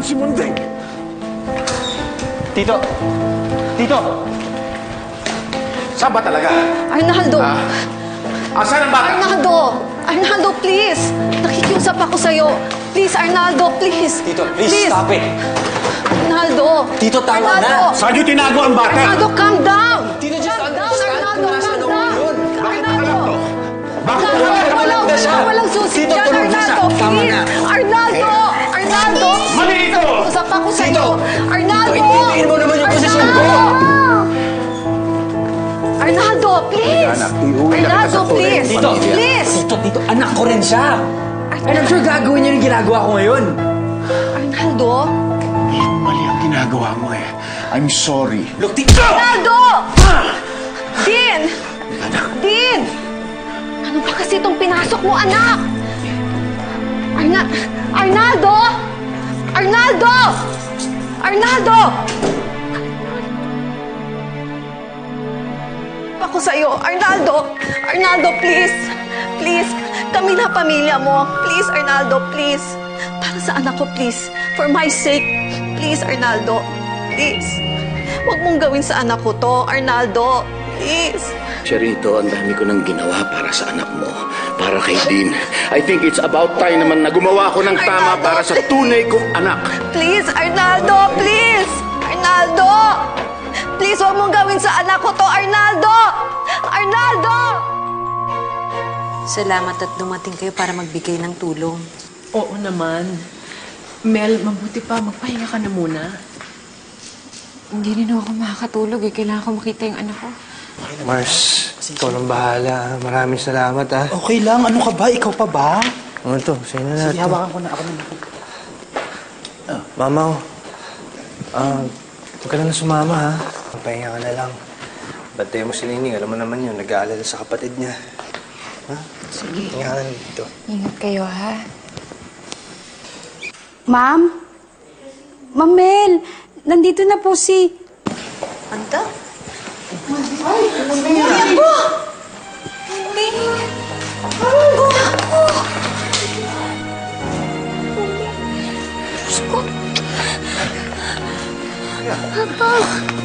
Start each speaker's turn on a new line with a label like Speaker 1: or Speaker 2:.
Speaker 1: naman si Mundeng.
Speaker 2: Tito! Tito!
Speaker 1: Saan ba talaga?
Speaker 3: Arnaldo!
Speaker 1: Asan ang bata?
Speaker 3: Arnaldo! Arnaldo, please! Nakikiusap ako sa'yo. Please, Arnaldo, please!
Speaker 2: Tito, please, stop it!
Speaker 3: Arnaldo!
Speaker 2: Tito, tama
Speaker 3: Arnaldo!
Speaker 2: na!
Speaker 1: Saan niyo tinago ang bata?
Speaker 3: Arnaldo, calm down!
Speaker 2: Tito, just
Speaker 3: Calm down,
Speaker 2: understand
Speaker 3: Arnaldo,
Speaker 2: kung nasaan
Speaker 3: calm
Speaker 2: ang
Speaker 3: down!
Speaker 2: yun.
Speaker 1: Bakit
Speaker 3: Arnaldo!
Speaker 1: nakalag to? Bakit
Speaker 3: Walang susi
Speaker 2: Tito,
Speaker 3: dyan,
Speaker 2: tulog na siya.
Speaker 3: Arnaldo,
Speaker 2: Tama
Speaker 3: please!
Speaker 2: na.
Speaker 3: Arnaldo! Arnaldo!
Speaker 1: Mali ito!
Speaker 3: Usap ako
Speaker 2: Tito!
Speaker 3: sa'yo! Arnaldo!
Speaker 2: Tito, ipuin mo naman yung posisyon ko!
Speaker 3: Arnaldo, please!
Speaker 1: Anak, iuwi na kita
Speaker 3: Arnaldo,
Speaker 1: sa tunay
Speaker 3: please!
Speaker 1: mong
Speaker 2: Tito!
Speaker 1: pamilya.
Speaker 3: Please!
Speaker 2: Tito, anak ko rin siya! And I'm sure gagawin niya yung ginagawa ko ngayon.
Speaker 3: Arnaldo?
Speaker 1: Mali ang ginagawa mo eh. I'm sorry.
Speaker 2: Look, Tito!
Speaker 3: Arnaldo! Din! Din! Ano ba kasi itong pinasok mo, anak? Arnaldo! Arnaldo! Arnaldo! Ako sa'yo, Arnaldo! Arnaldo, please! Please! Kami na pamilya mo. Please, Arnaldo, please! Para sa anak ko, please. For my sake. Please, Arnaldo. Please. Huwag mong gawin sa anak ko to, Arnaldo. Please.
Speaker 1: Cherito, ang dami ko nang ginawa para sa anak mo. Para kay Dean. I think it's about time naman na gumawa ko ng tama
Speaker 3: Arnaldo,
Speaker 1: para sa tunay kong anak.
Speaker 3: Please, Arnaldo, please! Arnaldo! Please, huwag mong gawin sa anak ko to, Arnaldo! Arnaldo!
Speaker 4: Salamat at dumating kayo para magbigay ng tulong.
Speaker 5: Oo naman. Mel, mabuti pa. Magpahinga ka na muna.
Speaker 6: Hindi rin ako makakatulog eh. Kailangan ko makita yung anak ko.
Speaker 7: Mars, ikaw nang bahala. Maraming salamat, ha?
Speaker 2: Okay lang, ano ka ba? Ikaw pa ba?
Speaker 7: Ano to? Sa'yo na lahat.
Speaker 2: Sige, hawakan ko na. Ako na.
Speaker 7: Mama, huwag ka na sumama, ha? Pahinga ka na lang. Bantay mo si Nining. Alam mo naman yun, nag-aalala sa kapatid niya. Ha?
Speaker 6: Sige.
Speaker 7: Pahinga ka na dito.
Speaker 6: Ingat kayo, ha?
Speaker 8: Ma'am? Ma'am Mel, nandito na po si...
Speaker 3: Anta?
Speaker 8: Ay, ano po?
Speaker 3: Anta!